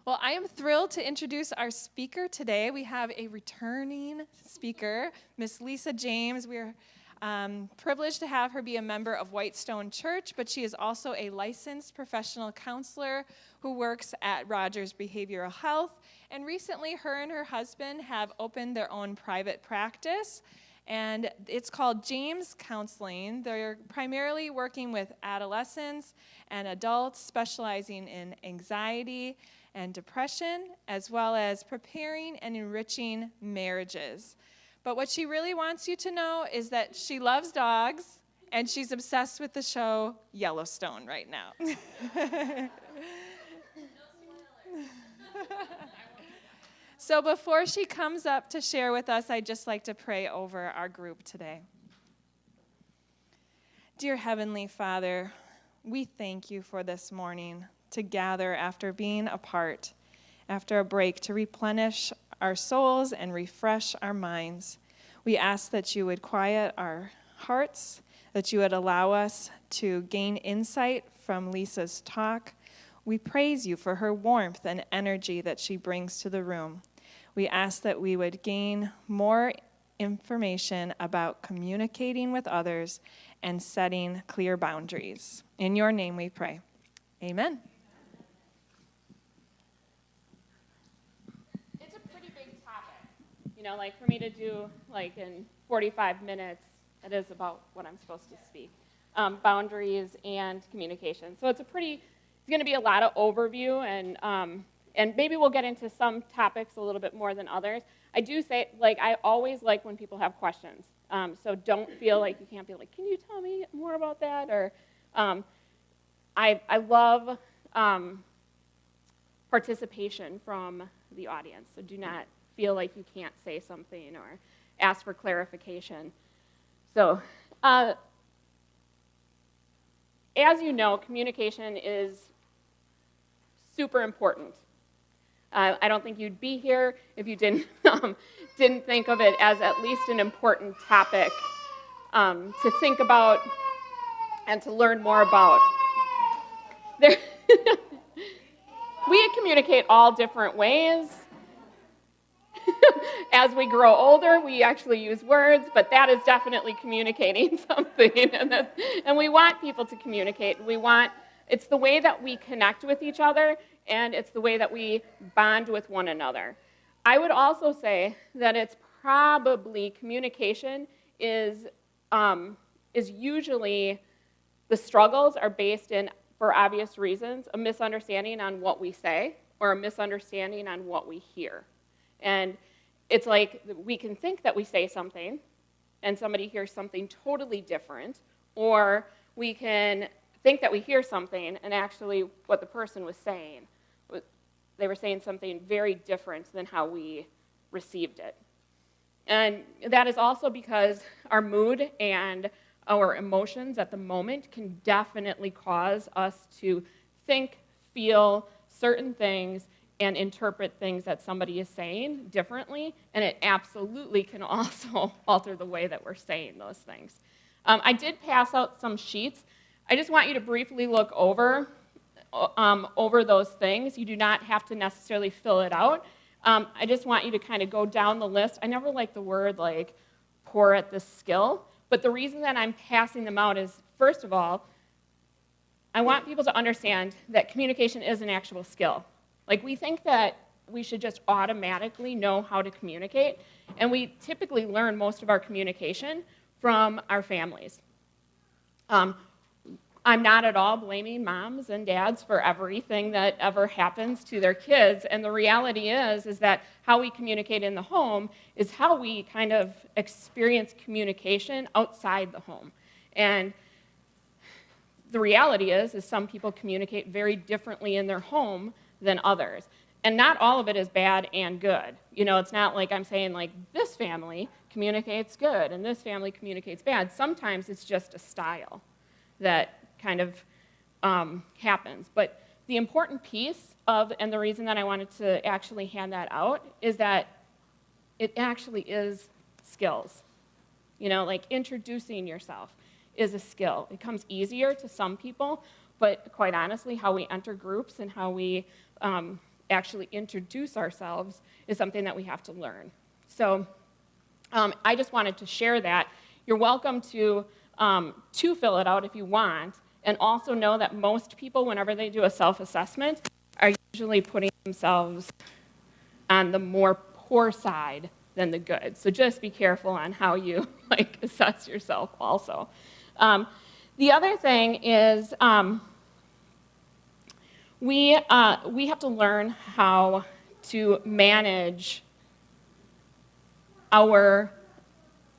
Well, I am thrilled to introduce our speaker today. We have a returning speaker, Miss Lisa James. We're privileged to have her be a member of Whitestone Church, but she is also a licensed professional counselor who works at Rogers Behavioral Health. And recently, her and her husband have opened their own private practice, and it's called James Counseling. They're primarily working with adolescents and adults, specializing in anxiety and depression, as well as preparing and enriching marriages. But what she really wants you to know is that she loves dogs, and she's obsessed with the show Yellowstone right now. So before she comes up to share with us, I'd just like to pray over our group today. Dear Heavenly Father, we thank you for this morning to gather after being apart, after a break, to replenish our souls and refresh our minds. We ask that you would quiet our hearts, that you would allow us to gain insight from Lisa's talk. We praise you for her warmth and energy that she brings to the room. We ask that we would gain more information about communicating with others and setting clear boundaries. In your name we pray. Amen. It's a pretty big topic. Like for me to do like in 45 minutes, it is about what I'm supposed to speak. Boundaries and communication. So it's going to be a lot of overview, and maybe we'll get into some topics a little bit more than others. I do say, I always like when people have questions. So don't feel like you can't be like, can you tell me more about that? Or I love participation from the audience. So do not feel like you can't say something or ask for clarification. So as you know, communication is super important. I don't think you'd be here if you didn't think of it as at least an important topic to think about and to learn more about. We communicate all different ways. As we grow older, we actually use words, but that is definitely communicating something. And we want people to communicate. It's the way that we connect with each other, and it's the way that we bond with one another. I would also say that it's probably communication is usually, the struggles are based in, for obvious reasons, a misunderstanding on what we say or a misunderstanding on what we hear. And it's like we can think that we say something and somebody hears something totally different, or we can think that we hear something and actually what the person was saying, they were saying something very different than how we received it. And that is also because our mood and our emotions at the moment can definitely cause us to think, feel certain things, and interpret things that somebody is saying differently, and it absolutely can also alter the way that we're saying those things. I did pass out some sheets. I just want you to briefly look over those things. You do not have to necessarily fill it out. I just want you to kind of go down the list. I never like the word like poor at this skill, but the reason that I'm passing them out is, first of all, I want people to understand that communication is an actual skill. Like, we think that we should just automatically know how to communicate, and we typically learn most of our communication from our families. I'm not at all blaming moms and dads for everything that ever happens to their kids, and the reality is that how we communicate in the home is how we kind of experience communication outside the home. And the reality is some people communicate very differently in their home than others. And not all of it is bad and good. It's not like I'm saying like this family communicates good and this family communicates bad. Sometimes it's just a style that kind of happens. But the important piece and the reason that I wanted to actually hand that out is that it actually is skills. Like introducing yourself is a skill. It comes easier to some people, but quite honestly, how we enter groups and how we actually introduce ourselves is something that we have to learn. So I just wanted to share that. You're welcome to fill it out if you want, and also know that most people, whenever they do a self-assessment, are usually putting themselves on the more poor side than the good. So just be careful on how you assess yourself also. The other thing is we have to learn how to manage our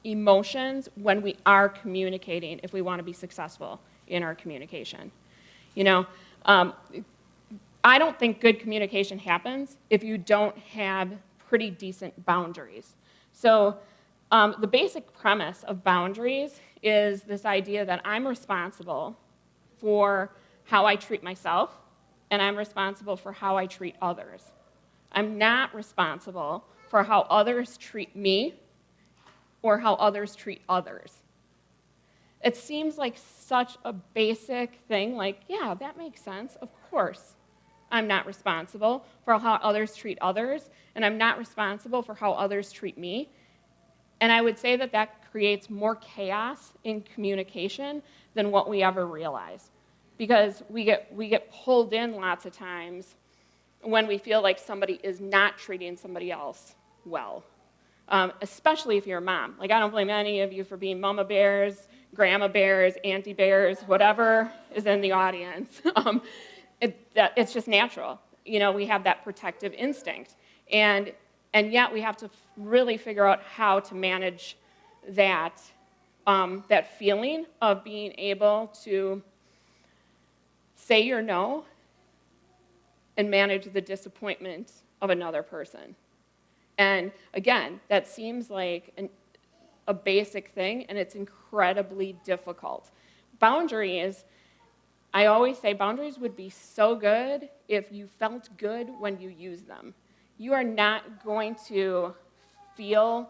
emotions when we are communicating if we want to be successful in our communication. I don't think good communication happens if you don't have pretty decent boundaries. So the basic premise of boundaries is this idea that I'm responsible for how I treat myself, and I'm responsible for how I treat others. I'm not responsible for how others treat me or how others treat others. It seems like such a basic thing, like, yeah, that makes sense, of course. I'm not responsible for how others treat others, and I'm not responsible for how others treat me. And I would say that that creates more chaos in communication than what we ever realize. Because we get pulled in lots of times when we feel like somebody is not treating somebody else well. Especially if you're a mom. I don't blame any of you for being mama bears, grandma bears, auntie bears, whatever is in the audience. It's just natural. We have that protective instinct. And yet we have to really figure out how to manage that, that feeling of being able to say your no and manage the disappointment of another person. And again, that seems like a basic thing, and it's incredibly difficult. Boundaries, I always say boundaries would be so good if you felt good when you use them. You are not going to feel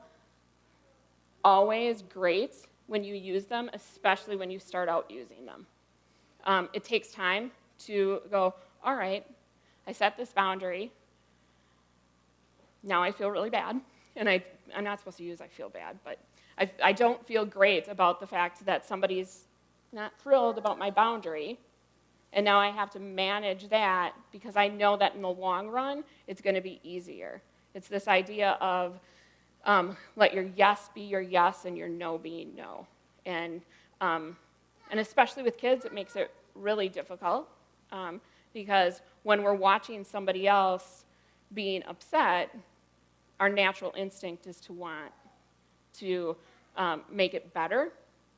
always great when you use them, especially when you start out using them. It takes time to go, all right, I set this boundary. Now I feel really bad, and I'm not supposed to use I feel bad, but I don't feel great about the fact that somebody's not thrilled about my boundary, and now I have to manage that because I know that in the long run, it's going to be easier. It's this idea of let your yes be your yes and your no be no. And especially with kids, it makes it really difficult because when we're watching somebody else being upset, our natural instinct is to want to make it better,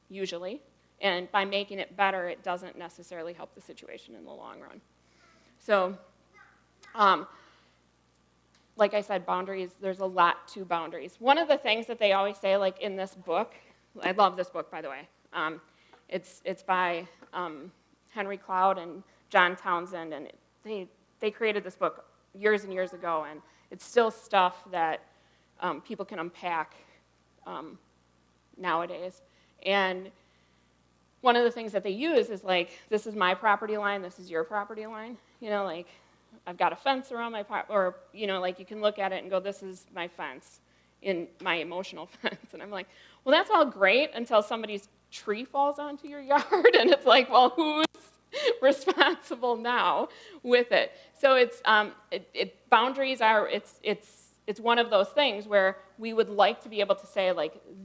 usually. And by making it better, it doesn't necessarily help the situation in the long run. So, like I said, boundaries, there's a lot to boundaries. One of the things that they always say, in this book, I love this book, by the way. It's by Henry Cloud and John Townsend, and they created this book years and years ago, and it's still stuff that people can unpack nowadays. And one of the things that they use is this is my property line, this is your property line. I've got a fence around my or you can look at it and go, this is my fence, in my emotional fence. And I'm like, well, that's all great until somebody's tree falls onto your yard, and it's like, well, who's responsible now with it? So it's boundaries are it's one of those things where we would like to be able to say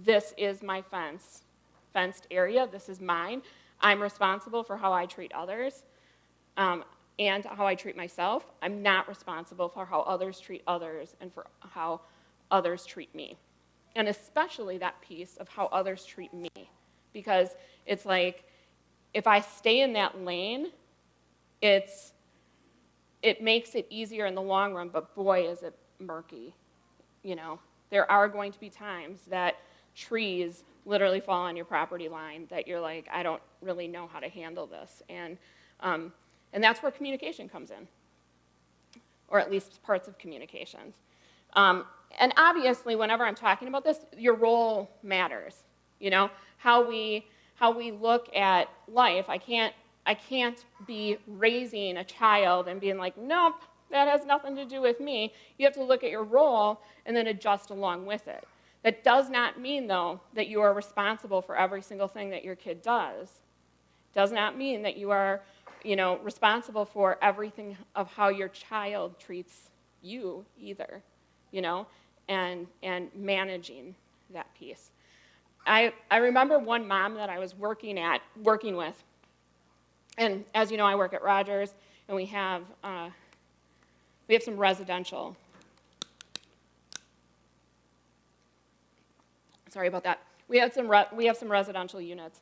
this is my fenced area, this is mine. I'm responsible for how I treat others and how I treat myself. I'm not responsible for how others treat others and for how others treat me. And especially that piece of how others treat me. Because it's if I stay in that lane, it makes it easier in the long run, but boy, is it murky. There are going to be times that trees literally fall on your property line that you're like, I don't really know how to handle this. And that's where communication comes in, or at least parts of communications. And obviously, whenever I'm talking about this, your role matters. How we look at life. I can't be raising a child and being like, nope, That has nothing to do with me. You have to look at your role and then adjust along with it. That does not mean, though, that you are responsible for every single thing that your kid does. Does not mean that you are, responsible for everything of how your child treats you either, and managing that piece. I remember one mom that I was working with, and as you know, I work at Rogers, and we have some residential. Sorry about that. We have some residential units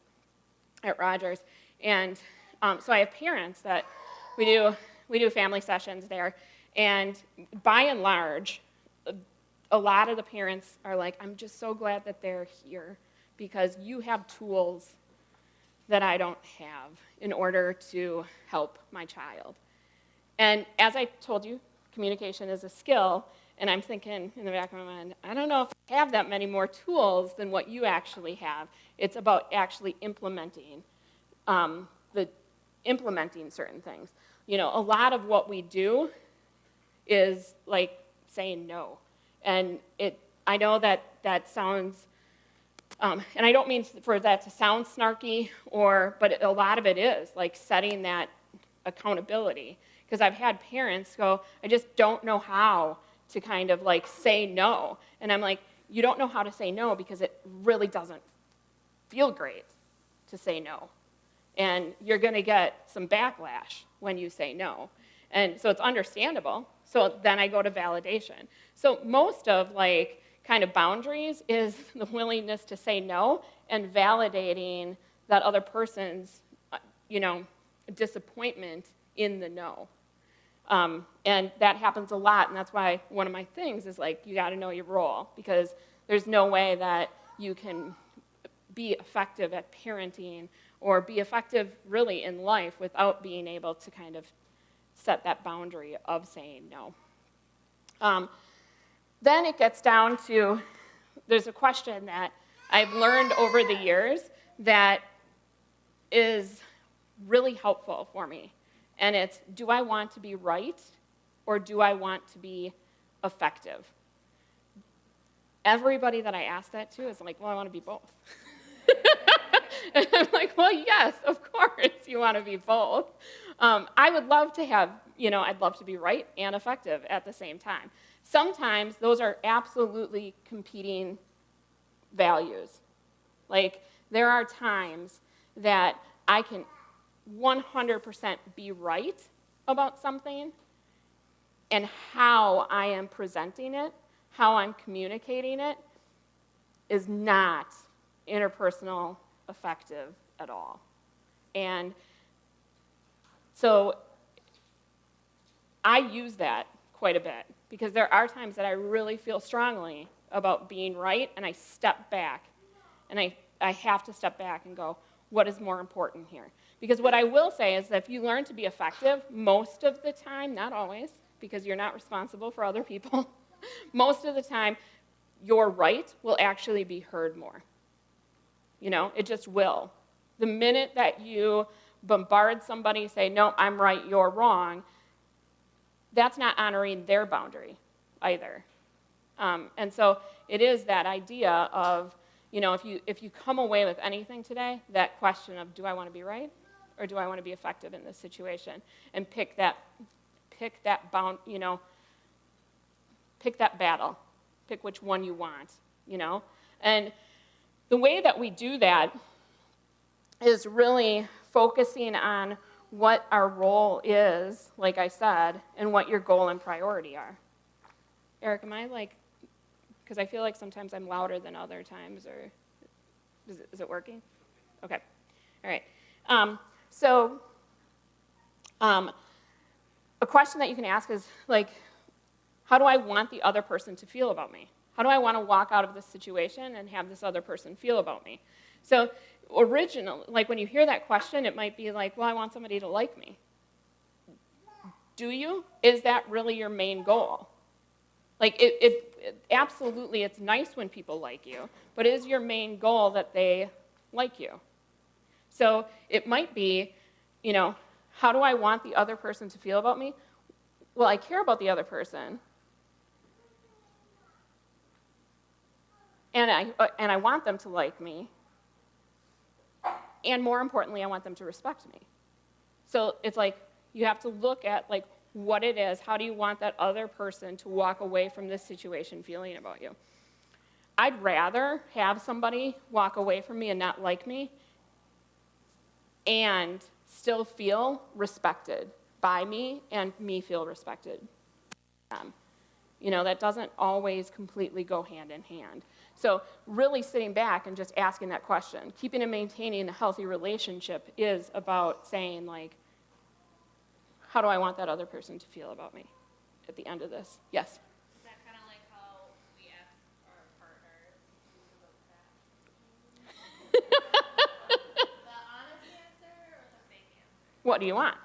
at Rogers, and so I have parents that we do family sessions there, and by and large, a lot of the parents are like, I'm just so glad that they're here because you have tools that I don't have in order to help my child. And as I told you, communication is a skill, and I'm thinking in the back of my mind, I don't know if I have that many more tools than what you actually have. It's about actually implementing certain things. A lot of what we do is like saying no. And I know that sounds, and I don't mean for that to sound snarky, but a lot of it is like setting that accountability. Because I've had parents go, I just don't know how to kind of like say no. And I'm like, you don't know how to say no because it really doesn't feel great to say no. And you're going to get some backlash when you say no. And so it's understandable. So then I go to validation. So most of like kind of boundaries is the willingness to say no and validating that other person's, disappointment in the no. And that happens a lot, and that's why one of my things is like, you got to know your role, because there's no way that you can be effective at parenting or be effective really in life without being able to kind of set that boundary of saying no. Then it gets down to, there's a question that I've learned over the years that is really helpful for me. And it's, do I want to be right or do I want to be effective? Everybody that I ask that to is like, well, I want to be both. And I'm like, well, yes, of course you want to be both. I would love to have, I'd love to be right and effective at the same time. Sometimes those are absolutely competing values. Like, there are times that I can 100% be right about something, and how I am presenting it, how I'm communicating it, is not interpersonal effective at all. And so I use that quite a bit, because there are times that I really feel strongly about being right, and I step back, and I have to step back and go, what is more important here? Because what I will say is that if you learn to be effective, most of the time, not always, because you're not responsible for other people, most of the time, your right will actually be heard more. It just will. The minute that you bombard somebody, say, no, I'm right, you're wrong, that's not honoring their boundary either. And so it is that idea of, if you come away with anything today, that question of, do I want to be right or do I want to be effective in this situation? And pick that battle. Pick which one you want, And the way that we do that is really focusing on what our role is, like I said, and what your goal and priority are. Eric, am I because I feel like sometimes I'm louder than other times, or is it working? Okay, all right. A question that you can ask is how do I want the other person to feel about me? How do I want to walk out of this situation and have this other person feel about me? So originally, when you hear that question, it might be like, well, I want somebody to like me. Do you? Is that really your main goal? Absolutely, it's nice when people like you, but is your main goal that they like you? So it might be, how do I want the other person to feel about me? well, I care about the other person, and I want them to like me, and more importantly, I want them to respect me. So it's like you have to look at like what it is. How do you want that other person to walk away from this situation feeling about you? I'd rather have somebody walk away from me and not like me and still feel respected by me and me feel respected. That doesn't always completely go hand in hand. So really sitting back and just asking that question, keeping and maintaining a healthy relationship is about saying, like, how do I want that other person to feel about me at the end of this? Yes? Is that kind of like how we ask our partners to look back? The honest answer or the fake answer? What do you want?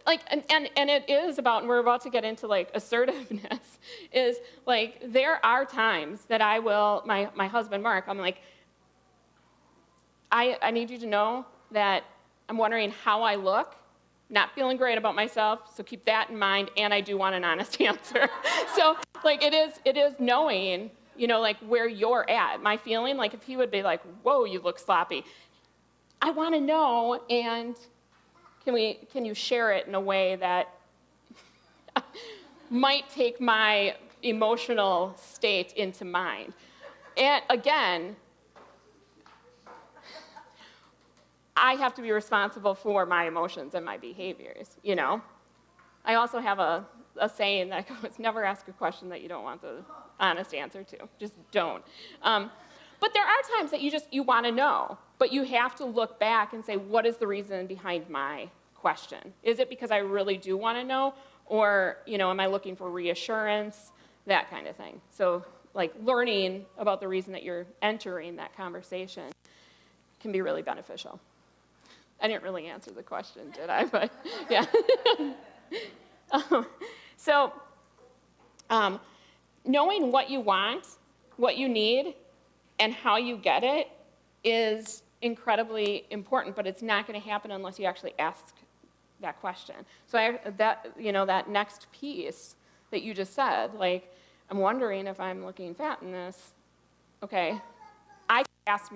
Like, and it is about, and we're about to get into like assertiveness, is like there are times that I will, my husband Mark, I'm like, I need you to know that I'm wondering how I look, not feeling great about myself, so keep that in mind, and I do want an honest answer. So like it is knowing, like where you're at. My feeling, like if he would be like, whoa, you look sloppy, I want to know, and can you share it in a way that might take my emotional state into mind? And again, I have to be responsible for my emotions and my behaviors, I also have a saying that goes, never ask a question that you don't want the honest answer to. Just don't. But there are times that you want to know, but you have to look back and say, what is the reason behind my question? Is it because I really do want to know, or am I looking for reassurance, that kind of thing. So like learning about the reason that you're entering that conversation can be really beneficial. I didn't really answer the question, did I? But yeah. So knowing what you want, what you need, and how you get it is incredibly important, but it's not going to happen unless you actually ask that question. So that next piece that you just said, like, I'm wondering if I'm looking fat in this. Okay, I could ask,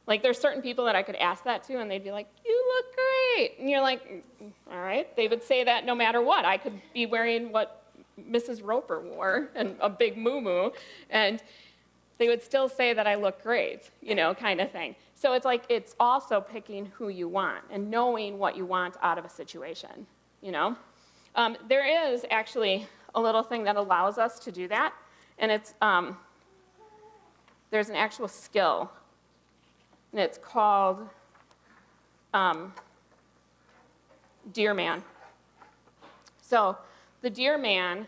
like there's certain people that I could ask that to, and they'd be like, you look great. And you're like, all right. They would say that no matter what. I could be wearing what Mrs. Roper wore, and a big muumuu, and they would still say that I look great, kind of thing. So it's like it's also picking who you want and knowing what you want out of a situation, There is actually a little thing that allows us to do that, and it's there's an actual skill, and it's called Dear Man. So the Dear Man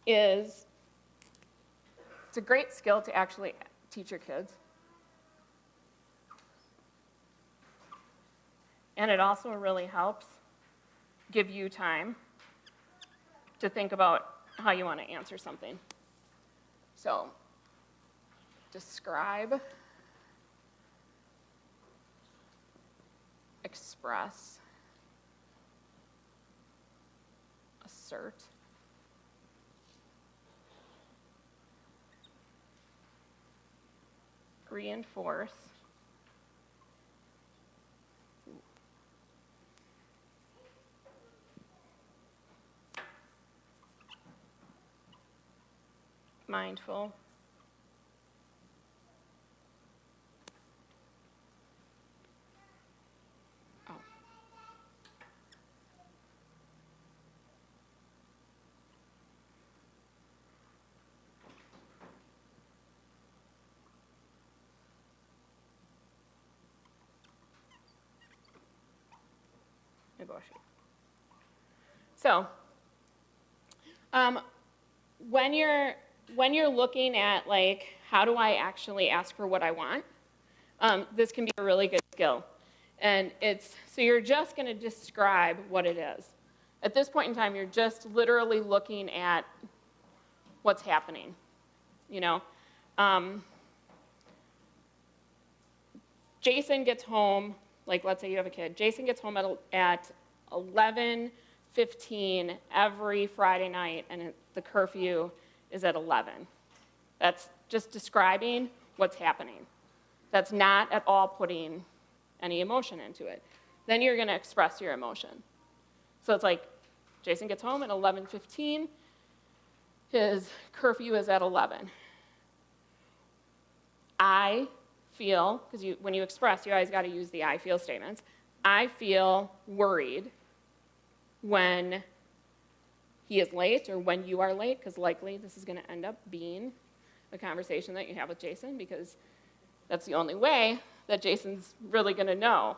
it's a great skill to actually teach your kids. And it also really helps give you time to think about how you want to answer something. So, describe, express, assert, reinforce, mindful, negotiate. So, when you're looking at like, how do I actually ask for what I want? This can be a really good skill. And so you're just going to describe what it is. At this point in time, you're just literally looking at what's happening, Jason gets home, like let's say you have a kid. Jason gets home at 11:30 11:15 every Friday night, and the curfew is at 11. That's just describing what's happening. That's not at all putting any emotion into it. Then you're going to express your emotion. So it's like Jason gets home at 11:15. His curfew is at 11. I feel, because when you express, you always got to use the I feel statements. I feel worried when he is late or when you are late, because likely this is going to end up being a conversation that you have with Jason, because that's the only way that Jason's really going to know.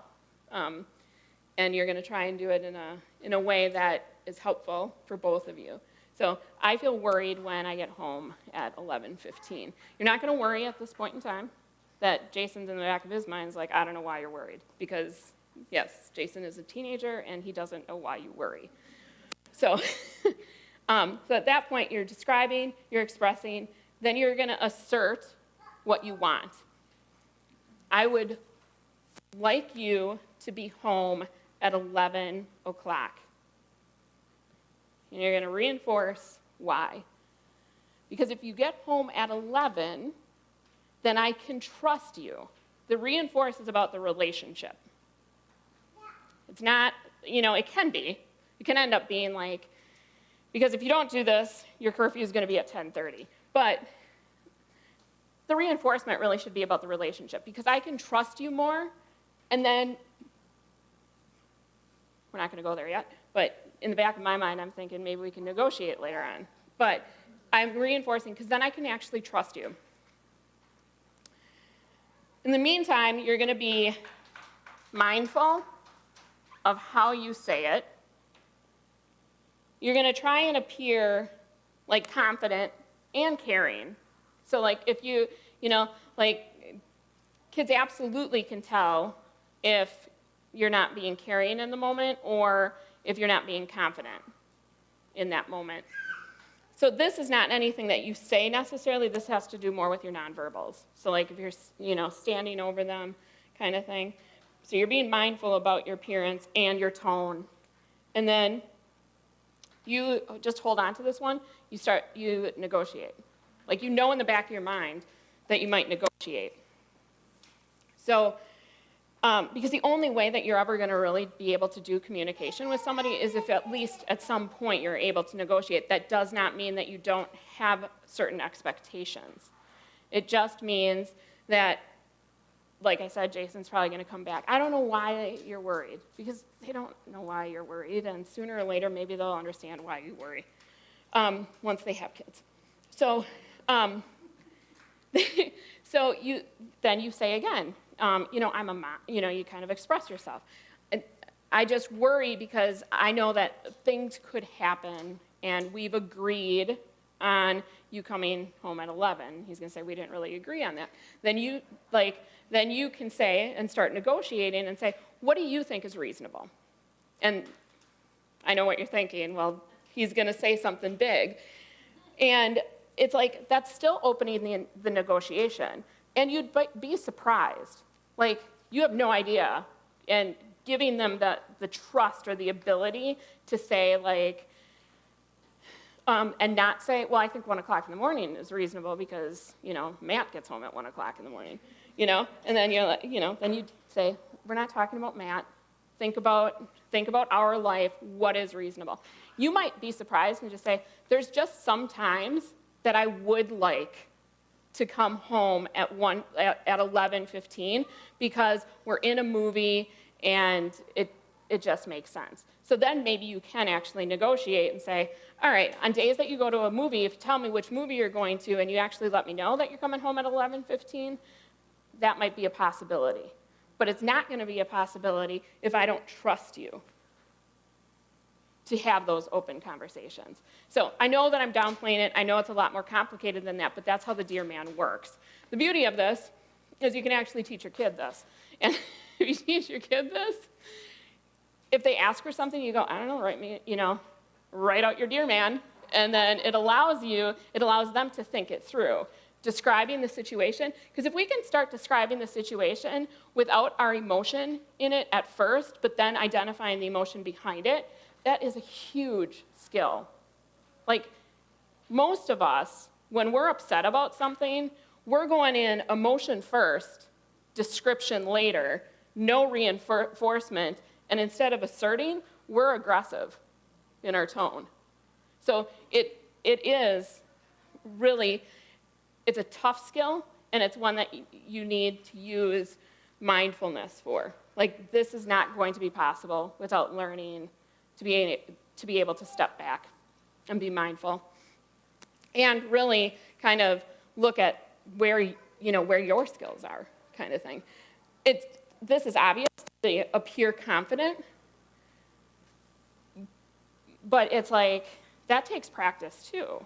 And you're going to try and do it in a way that is helpful for both of you. So I feel worried when I get home at 11:15. You're not going to worry at this point in time that Jason's in the back of his mind is like, I don't know why you're worried. Because, yes, Jason is a teenager, and he doesn't know why you worry. So, so at that point, you're describing, you're expressing, then you're going to assert what you want. I would like you to be home at 11 o'clock. And you're going to reinforce why. Because if you get home at 11, then I can trust you. The reinforce is about the relationship. It's not, it can be. It can end up being like, because if you don't do this, your curfew is going to be at 10:30. But the reinforcement really should be about the relationship, because I can trust you more, and then, we're not going to go there yet, but in the back of my mind, I'm thinking maybe we can negotiate later on. But I'm reinforcing, because then I can actually trust you. In the meantime, you're going to be mindful of how you say it. You're going to try and appear like confident and caring. So like if kids absolutely can tell if you're not being caring in the moment or if you're not being confident in that moment. So this is not anything that you say necessarily. This has to do more with your nonverbals. So like if you're, standing over them kind of thing. So you're being mindful about your appearance and your tone. And then you just hold on to this one. You negotiate. Like in the back of your mind that you might negotiate. So, because the only way that you're ever going to really be able to do communication with somebody is if at least at some point you're able to negotiate. That does not mean that you don't have certain expectations. It just means that, like I said, Jason's probably going to come back. I don't know why you're worried, because they don't know why you're worried, and sooner or later maybe they'll understand why you worry once they have kids. So, so you say again, I'm a mom, you kind of express yourself. And I just worry because I know that things could happen, and we've agreed on you coming home at 11. He's going to say, we didn't really agree on that. Then you can say and start negotiating and say, what do you think is reasonable? And I know what you're thinking. Well, he's going to say something big. And it's like, that's still opening the negotiation. And you'd be surprised. Like, you have no idea. And giving them the trust or the ability to say, like, and not say, well, I think 1 o'clock in the morning is reasonable because, Matt gets home at 1 o'clock in the morning, and then you're like, then you say, we're not talking about Matt. Think about our life. What is reasonable? You might be surprised and just say, there's just some times that I would like to come home at 11:15 because we're in a movie and it just makes sense. So then maybe you can actually negotiate and say, all right, on days that you go to a movie, if you tell me which movie you're going to and you actually let me know that you're coming home at 11:15, that might be a possibility. But it's not going to be a possibility if I don't trust you to have those open conversations. So I know that I'm downplaying it. I know it's a lot more complicated than that, but that's how the Dear Man works. The beauty of this is you can actually teach your kid this. And if you teach your kid this, if they ask for something, you go, I don't know, write out your Dear Man, and then it allows them to think it through, describing the situation. Because if we can start describing the situation without our emotion in it at first, but then identifying the emotion behind it, that is a huge skill. Like, most of us, when we're upset about something, we're going in emotion first, description later, no reinforcement, and instead of asserting, we're aggressive in our tone. So it is really, it's a tough skill, and it's one that you need to use mindfulness for. Like, this is not going to be possible without learning to be able to step back and be mindful. And really kind of look at where your skills are, kind of thing. This is obviously appear confident, but it's like, that takes practice too.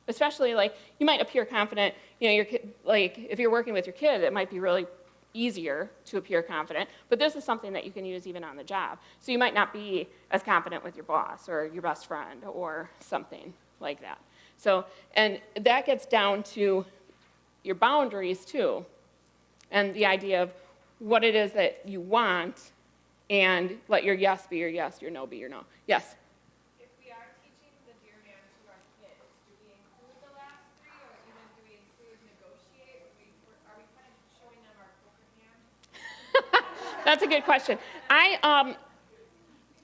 Especially, like, you might appear confident, your kid, like, if you're working with your kid, it might be really easier to appear confident, but this is something that you can use even on the job. So you might not be as confident with your boss or your best friend or something like that. So, and that gets down to your boundaries too, and the idea of what it is that you want, and let your yes be your yes, your no be your no. Yes? If we are teaching the Dear Man to our kids, do we include the last three, or even do we include negotiate? Are we kind of showing them our poker hand? That's a good question. I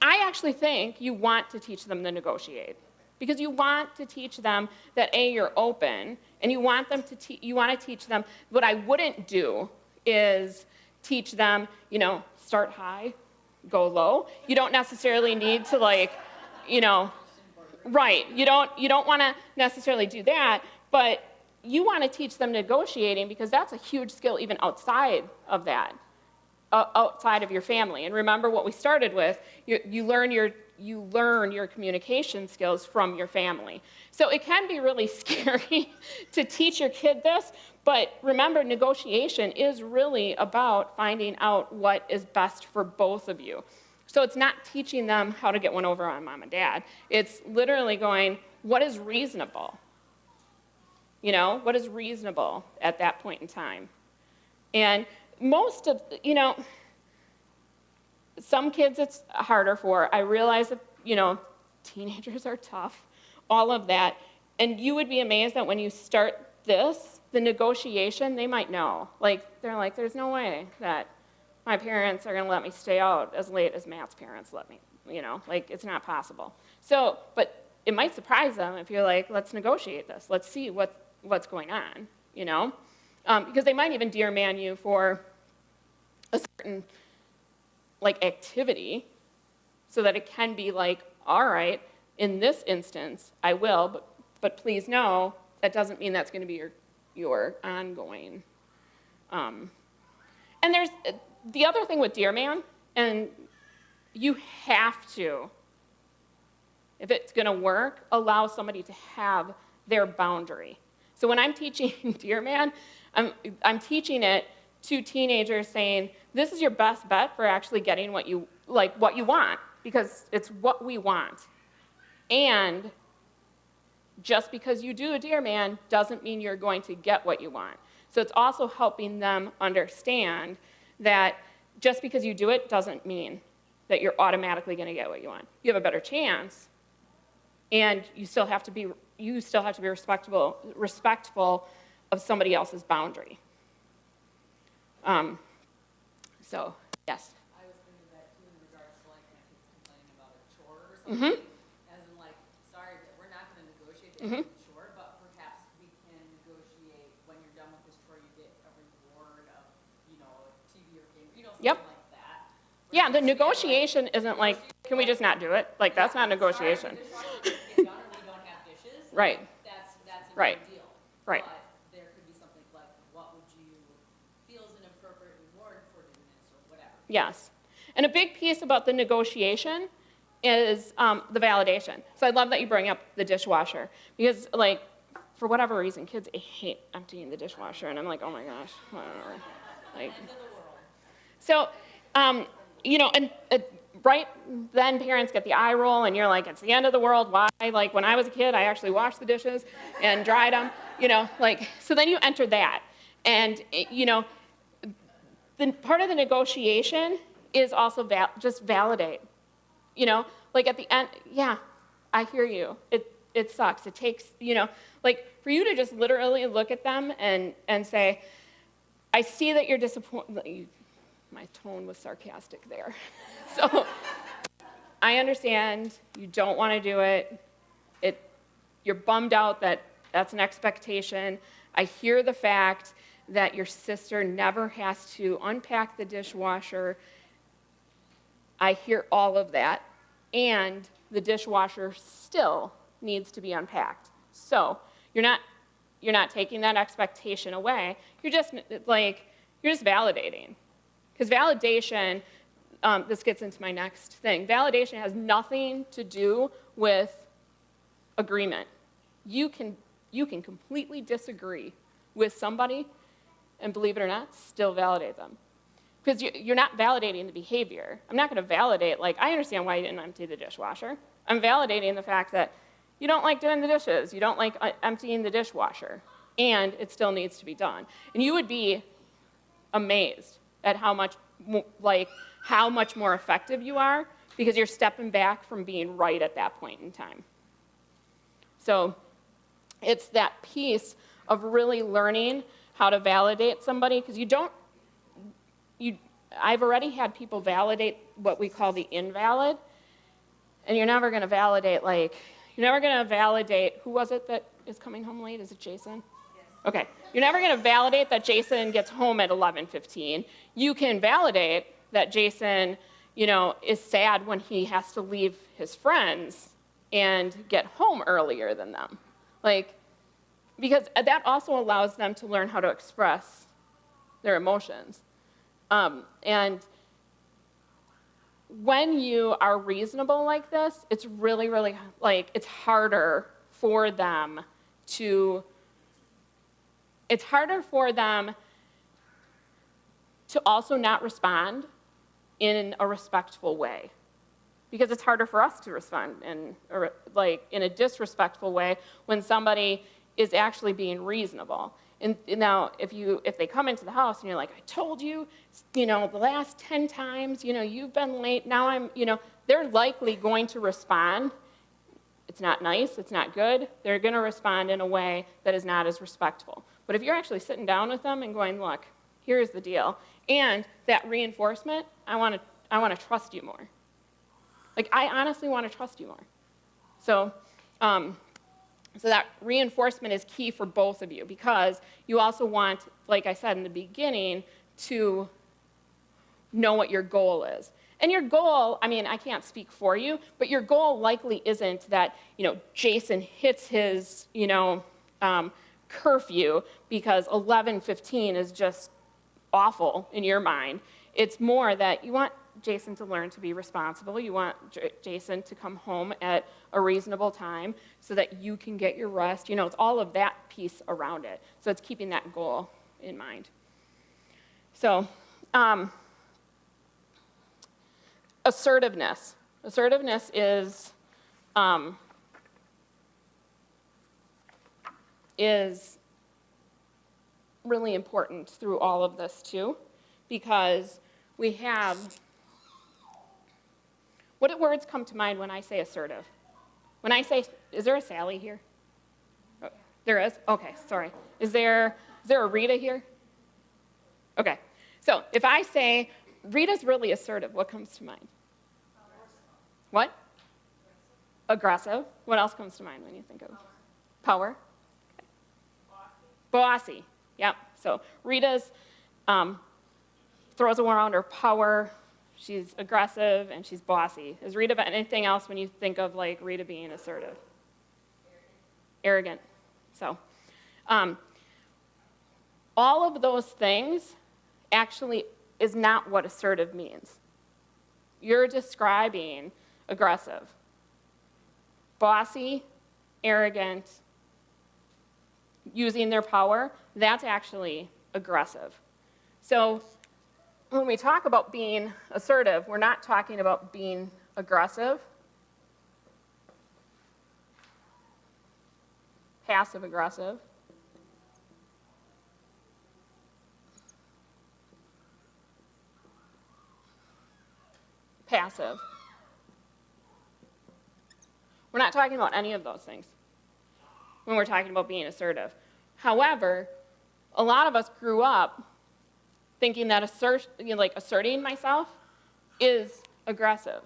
actually think you want to teach them to negotiate, because you want to teach them that you're open, and you want them to you want to teach them. What I wouldn't do is teach them, start high, go low. You don't necessarily need to, like, right. You don't want to necessarily do that, but you want to teach them negotiating, because that's a huge skill even outside of that. Outside of your family. And remember what we started with, you learn your communication skills from your family. So it can be really scary to teach your kid this, but remember, negotiation is really about finding out what is best for both of you. So it's not teaching them how to get one over on mom and dad. It's literally going, what is reasonable? What is reasonable at that point in time? And most of, some kids it's harder for. I realize that, teenagers are tough, all of that. And you would be amazed that when you start this, the negotiation, they might know. Like, they're like, there's no way that my parents are going to let me stay out as late as Matt's parents let me, like, it's not possible. So, but it might surprise them if you're like, let's negotiate this. Let's see what's going on, because they might even Dear Man you for a certain, like, activity, so that it can be like, all right, in this instance, I will, but please know that doesn't mean that's going to be your ongoing. And there's the other thing with Dear Man, and you have to, if it's going to work, allow somebody to have their boundary. So when I'm teaching Dear Man, I'm teaching it to teenagers, saying, this is your best bet for actually getting what you want, because it's what we want. And just because you do a Dear Man doesn't mean you're going to get what you want. So it's also helping them understand that just because you do it doesn't mean that you're automatically going to get what you want. You have a better chance, and you still have to be respectful of somebody else's boundary. So, yes. I was thinking that too in regards to, like, my kids complaining about a chore or something. As in, like, sorry, we're not going to negotiate the chore, but perhaps we can negotiate when you're done with this chore, you get a reward of, TV or game, something like that. Yeah, the negotiation isn't like, can we just not do it? Like, that's not negotiation. Sorry, the dishwasher doesn't get done or we don't have dishes. Right. That's a Right. big deal. Right. But there could be something like, what would you feel is an appropriate reward for doing this or whatever. Yes. And a big piece about the negotiation is the validation. So I love that you bring up the dishwasher, because, like, for whatever reason, kids hate emptying the dishwasher, and I'm like, oh my gosh, whatever. Like, so, and right then parents get the eye roll, and you're like, it's the end of the world. Why? Like, when I was a kid, I actually washed the dishes and dried them, so then you enter that. And, the part of the negotiation is also just validate. like at the end, yeah, I hear you. It sucks. It takes, like for you to just literally look at them and say, I see that you're disappointed. My tone was sarcastic there. So I understand you don't want to do it. You're bummed out that that's an expectation. I hear the fact that your sister never has to unpack the dishwasher. I hear all of that. And the dishwasher still needs to be unpacked. So you're not taking that expectation away. You're just validating. Because validation, this gets into my next thing. Validation has nothing to do with agreement. You can completely disagree with somebody, and believe it or not, still validate them. Because you're not validating the behavior. I'm not going to validate, like, I understand why you didn't empty the dishwasher. I'm validating the fact that you don't like doing the dishes, you don't like emptying the dishwasher, and it still needs to be done. And you would be amazed at how much more effective you are because you're stepping back from being right at that point in time. So it's that piece of really learning how to validate somebody, because I've already had people validate what we call the invalid, and you're never going to validate, who was it that is coming home late? Is it Jason? Yes. Okay. You're never going to validate that Jason gets home at 11:15. You can validate that Jason, is sad when he has to leave his friends and get home earlier than them. Because that also allows them to learn how to express their emotions. And when you are reasonable like this, it's really, really, it's harder for them to also not respond in a respectful way. Because it's harder for us to respond in a disrespectful way when somebody is actually being reasonable. And now, if they come into the house and you're like, I told you, the last 10 times, you've been late, now they're likely going to respond. It's not nice, it's not good. They're going to respond in a way that is not as respectful. But if you're actually sitting down with them and going, look, here's the deal, and that reinforcement, I want to trust you more. I honestly want to trust you more. So that reinforcement is key for both of you, because you also want, like I said in the beginning, to know what your goal is. And your goal, I can't speak for you, but your goal likely isn't that, Jason hits his, curfew because 11:15 is just awful in your mind. It's more that you want Jason to learn to be responsible. You want Jason to come home at a reasonable time so that you can get your rest. It's all of that piece around it. So it's keeping that goal in mind. So assertiveness. Assertiveness is really important through all of this too, because we have, what words come to mind when I say assertive? When I say, is there a Sally here? Oh, there is? Okay, sorry. Is there a Rita here? Okay, so if I say, Rita's really assertive, what comes to mind? What? Aggressive. What else comes to mind when you think of power? Okay. Bossy. Yep. So Rita's throws around her power. She's aggressive and she's bossy. Is Rita anything else when you think of Rita being assertive? Arrogant. So all of those things actually is not what assertive means. You're describing aggressive. Bossy, arrogant, using their power, that's actually aggressive. So when we talk about being assertive, we're not talking about being aggressive. Passive aggressive. Passive. We're not talking about any of those things when we're talking about being assertive. However, a lot of us grew up thinking that asserting myself is aggressive.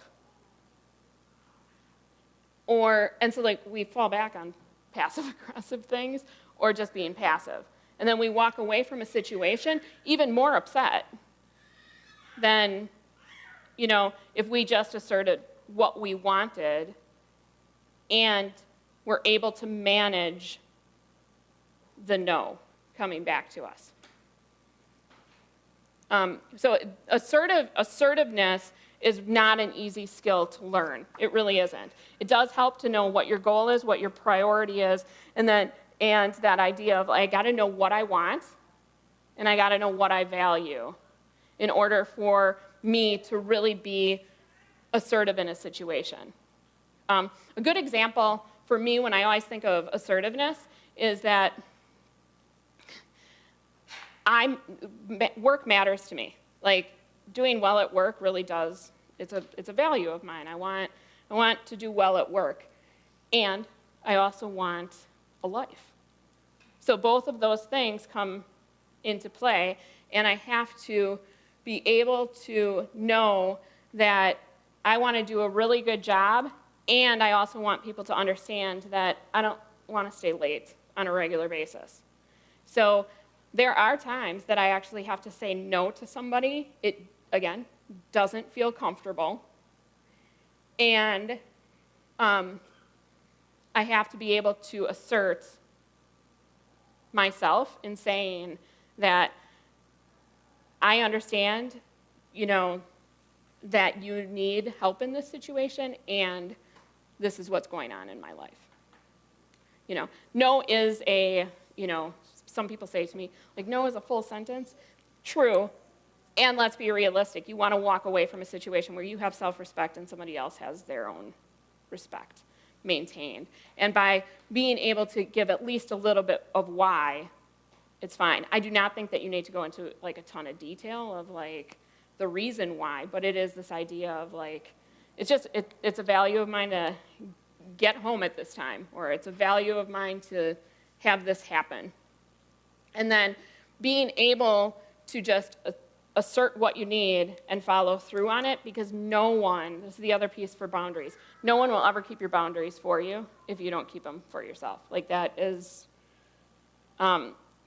And so we fall back on passive-aggressive things or just being passive. And then we walk away from a situation even more upset than, if we just asserted what we wanted and were able to manage the no coming back to us. So assertiveness is not an easy skill to learn. It really isn't. It does help to know what your goal is, what your priority is, and that idea of I got to know what I want, and I got to know what I value in order for me to really be assertive in a situation. A good example for me when I always think of assertiveness is that work matters to me. Doing well at work really does. It's a value of mine. I want to do well at work, and I also want a life. So both of those things come into play, and I have to be able to know that I want to do a really good job, and I also want people to understand that I don't want to stay late on a regular basis. So there are times that I actually have to say no to somebody. It, again, doesn't feel comfortable. And I have to be able to assert myself in saying that I understand, that you need help in this situation, and this is what's going on in my life. No is some people say to me, no is a full sentence. True, and let's be realistic. You want to walk away from a situation where you have self-respect and somebody else has their own respect maintained. And by being able to give at least a little bit of why, it's fine. I do not think that you need to go into a ton of detail of the reason why, but it is this idea of it's a value of mine to get home at this time, or it's a value of mine to have this happen. And then being able to just assert what you need and follow through on it, because this is the other piece for boundaries, no one will ever keep your boundaries for you if you don't keep them for yourself. That is,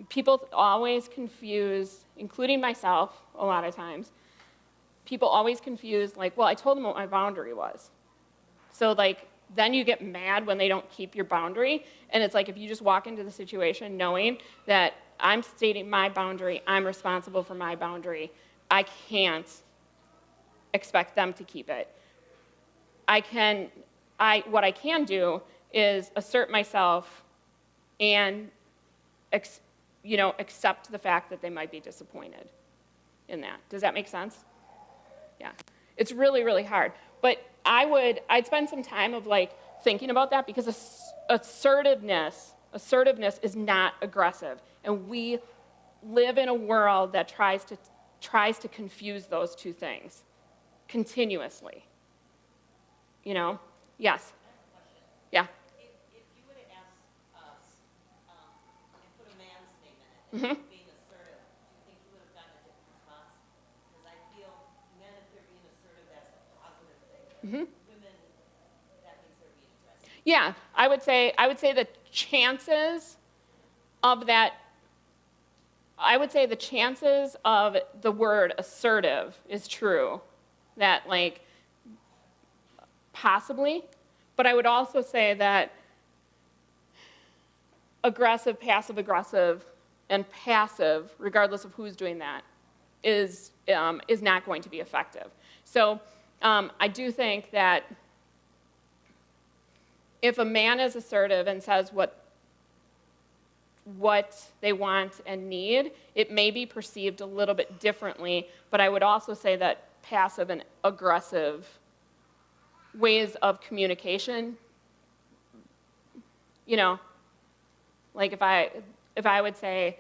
people always confuse, including myself a lot of times, people always confuse, well, I told them what my boundary was. So then you get mad when they don't keep your boundary, and it's if you just walk into the situation knowing that I'm stating my boundary, I'm responsible for my boundary, I can't expect them to keep it. What I can do is assert myself and accept the fact that they might be disappointed in that. Does that make sense? Yeah. It's really, really hard. But I'd spend some time of thinking about that, because assertiveness is not aggressive. And we live in a world that tries to confuse those two things continuously. Yes? Yeah. If you would have asked us and put a man's name in it, being assertive, do you think you would have gotten a different response? Because I feel men, if they're being assertive, that's a positive thing. Women, that means they're being aggressive. Yeah, I would say the chances of that. I would say the chances of the word assertive is true, that possibly, but I would also say that aggressive, passive-aggressive, and passive, regardless of who's doing that, is not going to be effective. So I do think that if a man is assertive and says what they want and need, it may be perceived a little bit differently, but I would also say that passive and aggressive ways of communication, if I would say,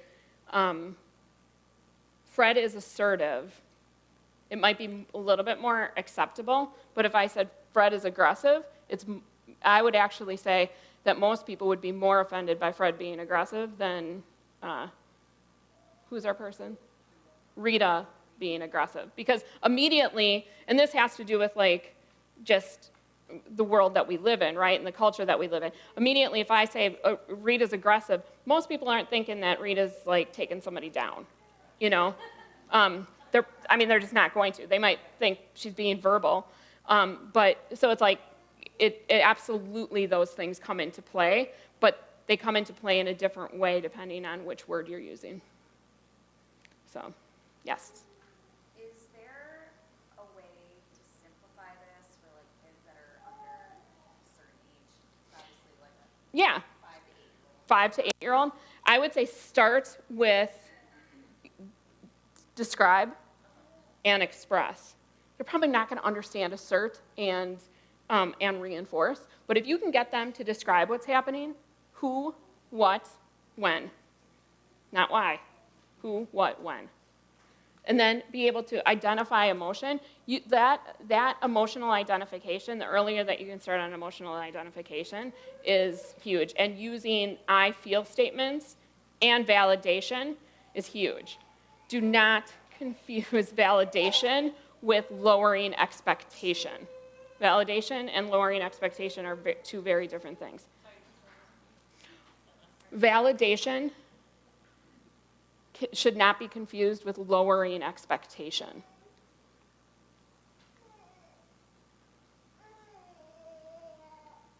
Fred is assertive, it might be a little bit more acceptable, but if I said Fred is aggressive, I would actually say that most people would be more offended by Fred being aggressive than, who's our person? Rita being aggressive. Because immediately, and this has to do with like just the world that we live in, right, and the culture that we live in. Immediately, if I say Rita's aggressive, most people aren't thinking that Rita's like taking somebody down, you know? They're just not going to. They might think she's being verbal. But so it's like, it absolutely, those things come into play, but they come into play in a different way depending on which word you're using. So, yes. Is there a way to simplify this for like kids that are under a certain age? Obviously like a Yeah, 5 to 8-year-old. 5 to 8-year-old. I would say start with describe and express. They're probably not going to understand assert and reinforce, but if you can get them to describe what's happening, who, what, when, not why, who, what, when, and then be able to identify emotion, that emotional identification, the earlier that you can start on emotional identification is huge, and using I feel statements and validation is huge. Do not confuse validation with lowering expectation. Validation and lowering expectation are two very different things. Validation should not be confused with lowering expectation.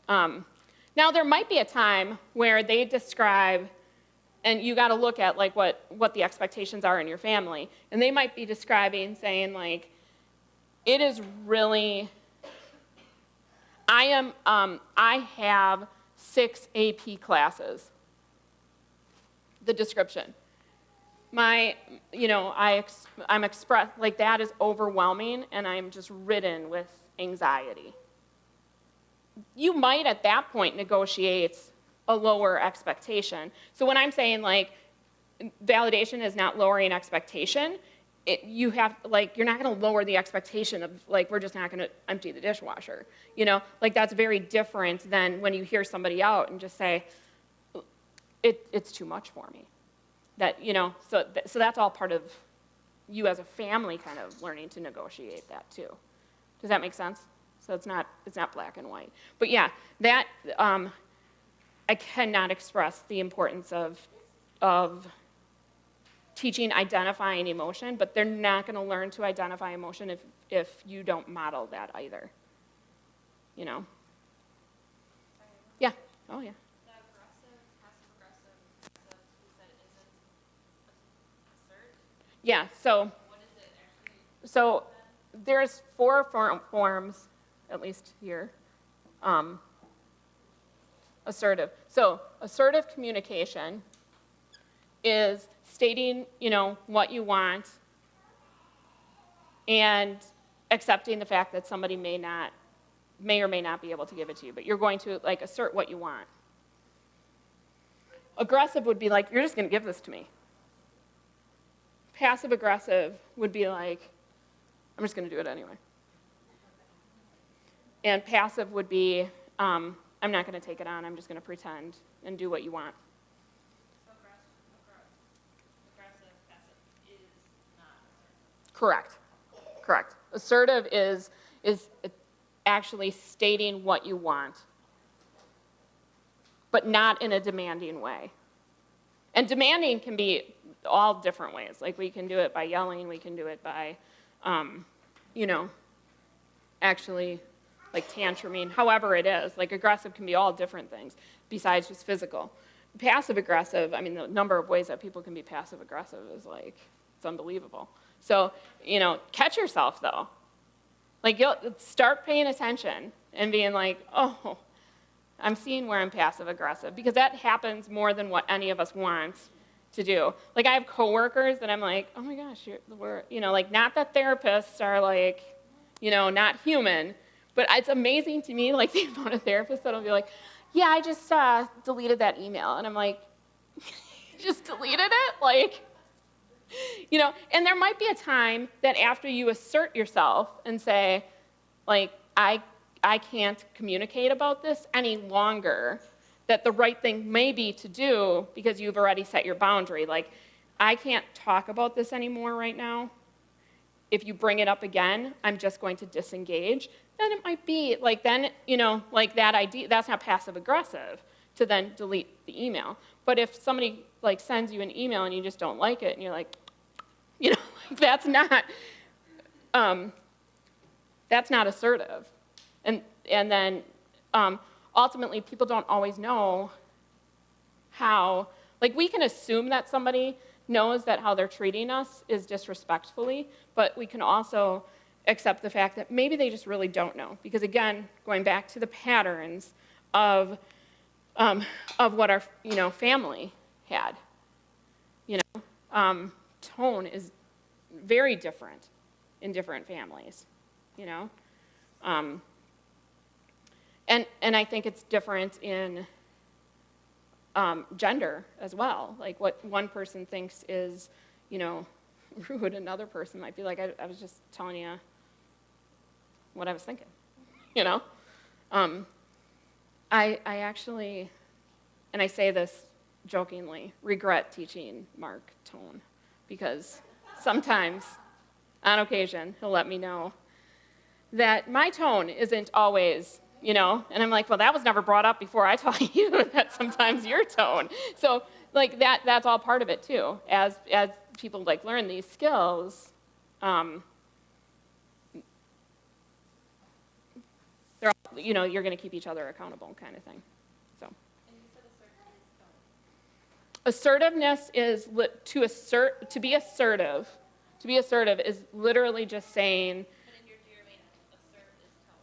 Now, there might be a time where they describe, and you got to look at like what the expectations are in your family, and they might be describing, saying like, it is really, I have 6 AP classes. The description. I'm expressed, like that is overwhelming, and I'm just ridden with anxiety. You might at that point negotiate a lower expectation. So when I'm saying like validation is not lowering expectation, you're not going to lower the expectation of like, we're just not going to empty the dishwasher. You know, like that's very different than when you hear somebody out and just say, it's too much for me. That, you know, so that's all part of you as a family kind of learning to negotiate that too. Does that make sense? So it's not black and white. But yeah, that, I cannot express the importance of teaching identifying emotion, but they're not going to learn to identify emotion if you don't model that either. You know? Yeah. Oh, yeah. The aggressive, passive-aggressive, you said isn't assert? Yeah, so What is it actually? So there's 4 forms, at least here. Assertive. So assertive communication is stating, you know, what you want and accepting the fact that somebody may or may not be able to give it to you, but you're going to like assert what you want. Aggressive would be like, you're just going to give this to me. Passive aggressive would be like, I'm just going to do it anyway. And passive would be, I'm not going to take it on, I'm just going to pretend and do what you want. So aggressive, passive is not assertive. Correct. Assertive is actually stating what you want, but not in a demanding way. And demanding can be all different ways. Like we can do it by yelling, we can do it by, actually like tantruming, however it is. Like aggressive can be all different things besides just physical. Passive aggressive, I mean, the number of ways that people can be passive aggressive is like, it's unbelievable. So, catch yourself though. Like you'll start paying attention and being like, oh, I'm seeing where I'm passive aggressive, because that happens more than what any of us want to do. Like I have coworkers that I'm like, oh my gosh, not that therapists are like, not human, but it's amazing to me, like the amount of therapists that'll be like, yeah, I just deleted that email. And I'm like, just deleted it? Like, and there might be a time that after you assert yourself and say, like, I I can't communicate about this any longer, that the right thing may be to do because you've already set your boundary. Like, I can't talk about this anymore right now. If you bring it up again, I'm just going to disengage. Then it might be, like, then, like that idea, that's not passive aggressive to then delete the email. But if somebody, like, sends you an email and you just don't like it, and you're like, like, that's not assertive. And then ultimately, people don't always know how, like, we can assume that somebody knows that how they're treating us is disrespectfully, but we can also accept the fact that maybe they just really don't know. Because again, going back to the patterns of what our, family had, tone is very different in different families, and I think it's different in gender as well. Like, what one person thinks is, rude, another person might be like, I was just telling you what I was thinking, I actually, and I say this jokingly, regret teaching Mark tone, because sometimes, on occasion, he'll let me know that my tone isn't always, and I'm like, well, that was never brought up before I taught you that sometimes your tone. So, like, that's all part of it, too. As people, like, learn these skills, they're all, you're going to keep each other accountable kind of thing. So. And you said assertiveness, Assertiveness is to be assertive. To be assertive is literally just saying. but in your Jeremy, assert is tone.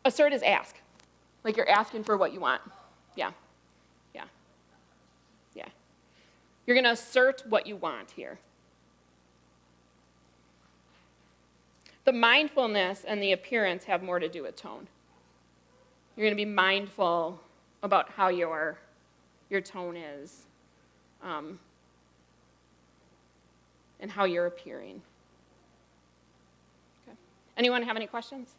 Assert is ask. Like, you're asking for what you want. Yeah. Yeah. Yeah. You're going to assert what you want here. The mindfulness and the appearance have more to do with tone. You're going to be mindful about how your tone is, and how you're appearing. Okay. Anyone have any questions?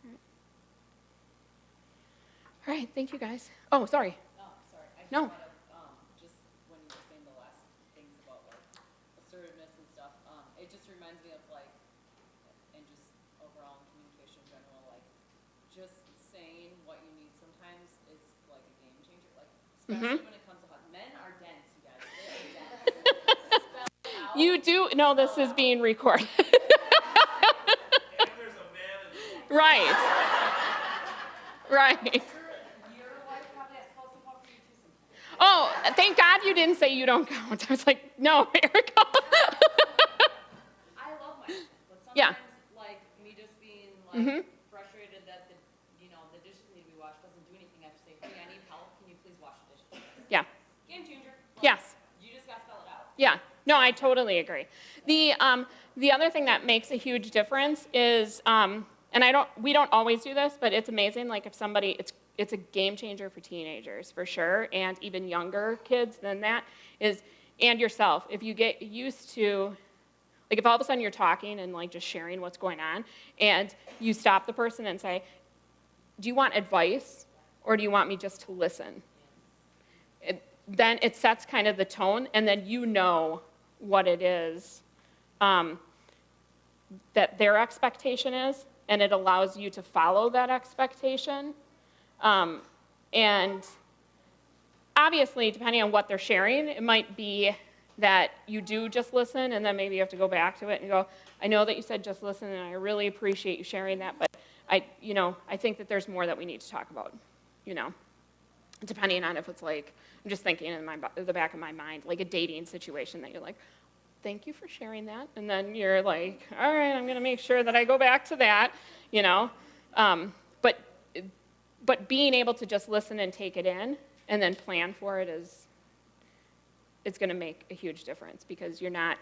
Okay. All right, thank you guys. Oh, sorry. No, sorry. I just No. thought of, just when you were saying the last things about, like, assertiveness and stuff, it just reminds me of, like, and just overall in communication in general, like, just saying what you need sometimes is, like, a game changer. Like, especially when it comes to men are dense, you guys. They are dense. Spell it out. You do know this is being recorded. Right. Right. Your wife probably has supposed to come for you too sometimes. Oh, thank God you didn't say you don't count. I was like, no, Erica. I love my husband, but sometimes, Yeah. like, me just being, like, Mhm. frustrated that the dishes need to be washed doesn't do anything. I have to say, hey, I need help. Can you please wash the dishes? Yeah. Game changer. Like, Yes. You just gotta spell it out. Yeah, no, I totally agree. The other thing that makes a huge difference is, and we don't always do this, but it's amazing. Like, if somebody, it's a game changer for teenagers for sure, and even younger kids than that and yourself. If you get used to, like, if all of a sudden you're talking and, like, just sharing what's going on, and you stop the person and say, do you want advice or do you want me just to listen? Then it sets kind of the tone, and then you know what it is that their expectation is, and it allows you to follow that expectation. And obviously, depending on what they're sharing, it might be that you do just listen, and then maybe you have to go back to it and go, I know that you said just listen, and I really appreciate you sharing that, but I think that there's more that we need to talk about, depending on if it's like, I'm just thinking in the back of my mind, like a dating situation that you're like, thank you for sharing that. And then you're like, all right, I'm going to make sure that I go back to that, But being able to just listen and take it in and then plan for it it's going to make a huge difference, because you're not,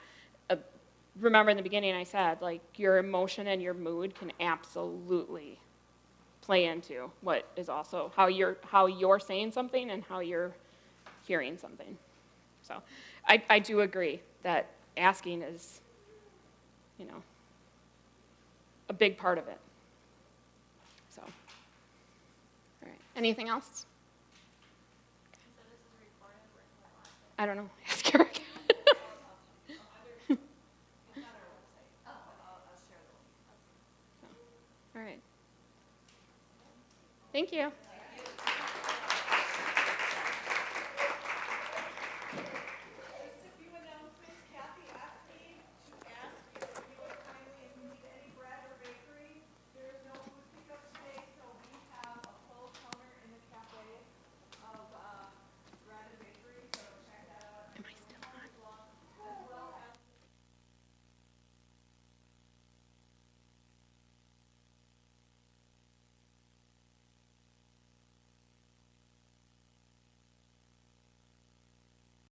remember in the beginning I said, like, your emotion and your mood can absolutely play into what is also how you're saying something and how you're hearing something. So I do agree that asking is, a big part of it. So, all right. Anything else? I don't know. Ask Eric. All right. Thank you.